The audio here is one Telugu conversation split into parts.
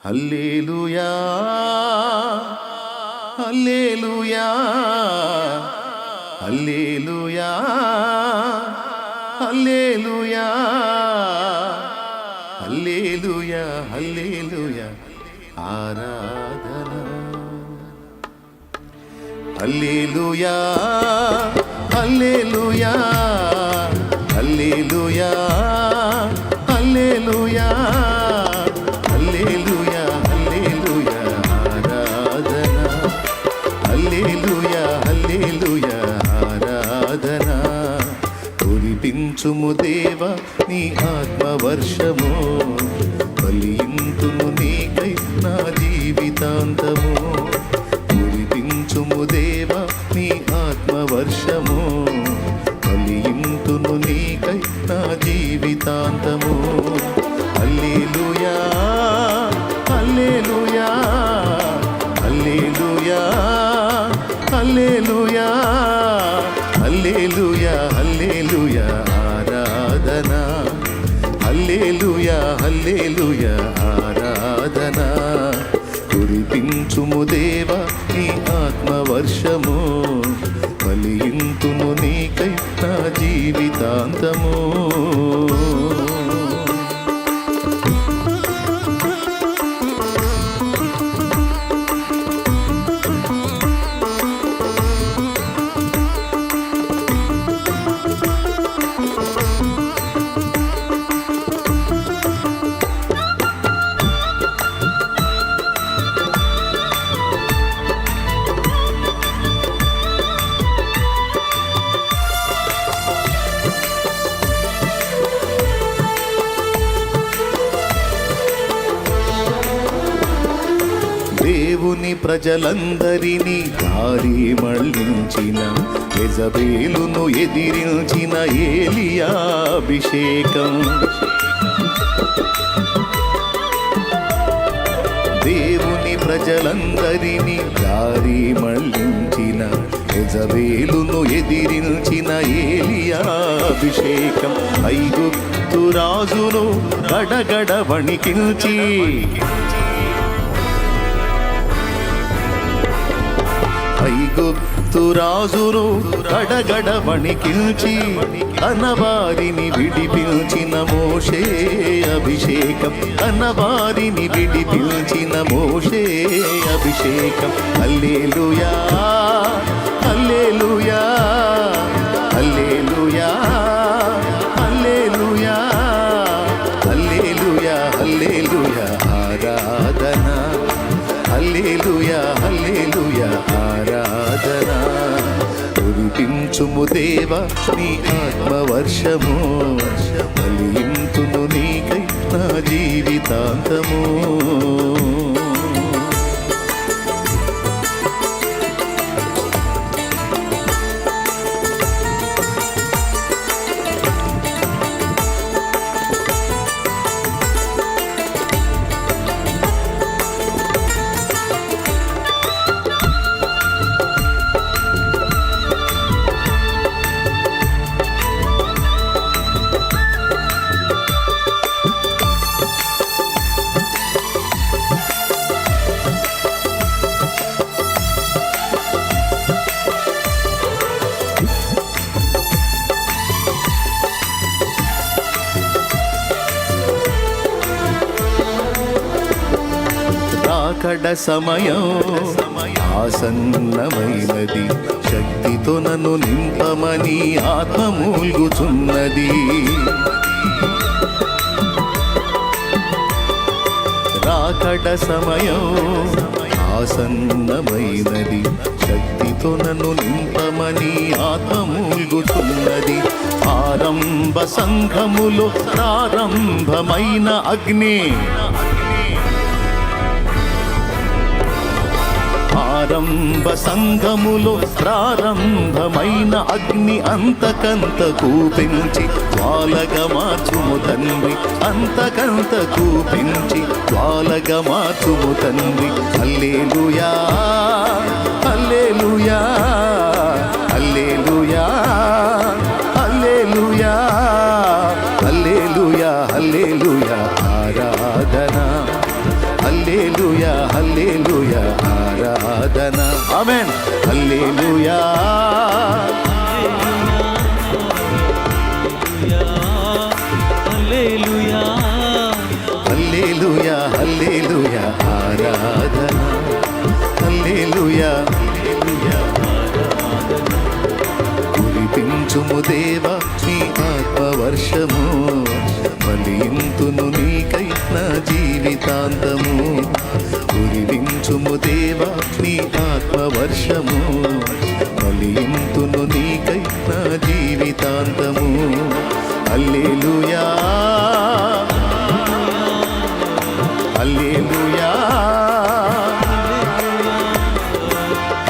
హల్లెలూయా హల్లెలూయా హల్లెలూయా హల్లెలూయా హల్లెలూయా హల్లెలూయా ఆరాధన హల్లెలూయా హల్లెలూయా హల్లెలూయా హల్లెలూయా హల్లెలూయా హల్లెలూయా ఆరాధన హల్లెలూయా హల్లెలూయా ఆరాధన కురిపించుము దేవా నీ ఆత్మవర్షము ఫలింతును నీకై నా జీవితాంతము కురిపించుము దేవా నీ ఆత్మవర్షము ఫలింతును నీకై నా జీవితాంతము హల్లెలూయా హల్లెలూయా హల్లెలూయా హల్లెలూయా హల్లెలూయా హల్లెలూయా ఆరాధన హల్లెలూయా హల్లెలూయా ఆరాధన కురిపించుము దేవా నీ ఆత్మవర్షము ఫలింతును నీకై నా జీవితాంతము దేవుని ప్రజలందరినీ దారి మళ్ళించిన యెజబేలును ఎదిరించిన ఏలియా అభిషేకం దేవుని ప్రజలందరినీ దారి మళ్ళించిన యెజబేలును ఎదిరించిన ఏలియా అభిషేకం ఐగుప్తు రాజును గడగడ వణికించి ఐగుప్తు రాజును గడగడ వణికించి తన వారిని విడిపించిన మోషే అభిషేకం తన వారిని విడిపించిన మోషే అభిషేకం హల్లెలూయా హల్లెలూయా హల్లెలూయా హల్లెలూయా హల్లెలూయా హల్లెలూయా ఆరాధన హల్లెలూయా హల్లెలూయా ఆరాధన కురిపించుము దేవా నీ ఆత్మవర్షము ఫలింతును నీకై నా జీవితాంతము రాకడ సమయం ఆసన్నమైనది శక్తితో నన్ను నింపమని ఆత్మ మూల్గుచున్నది రాకడ సమయం ఆసన్నమైనది శక్తితో నన్ను నింపమని ఆత్మ మూల్గుచున్నది ఆరంభ సంఘములో ప్రారంభమైన అగ్ని ఆరంభ సంఘములో ప్రారంభమైన అగ్ని అంతకంతకు పెంచి జ్వాలగా మార్చుము తండ్రి అంతకంతకు పెంచి జ్వాలగా మార్చుము తండ్రి హల్లెలూయా హల్లెలూయా హల్లెలూయా హల్లెలూయా హల్లెలూయా హల్లెలూయా హల్లెలూయా ఆరాధన, హల్లెలూయా హల్లెలూయా ఆరాధన. ఆమేన్. హల్లెలూయా హల్లెలూయా హల్లెలూయా హల్లెలూయా ఆరాధన, హల్లెలూయా కురిపించుము దేవా నీ ఆత్మవర్షము, ఫలింతును నీకై నా జీవితాంతము. కురిపించుము దేవా నీ ఆత్మవర్షము, ఫలింతును నీకై నా జీవితాంతము. హల్లెలూయా హల్లెలూయా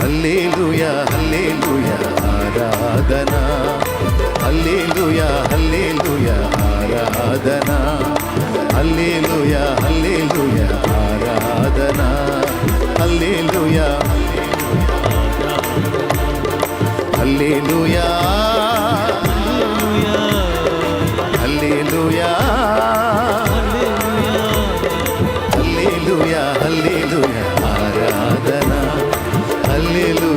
హల్లెలూయా హల్లెలూయా ఆరాధన, హల్లెలూయా హల్లెలూయా ఆరాధన, హల్లెలూయా హల్లెలూయా ఆరాధన, హల్లెలూయా హల్లెలూయా హల్లెలూయా హల్లెలూయా హల్లెలూయా ఆరాధన, హల్లెలూయా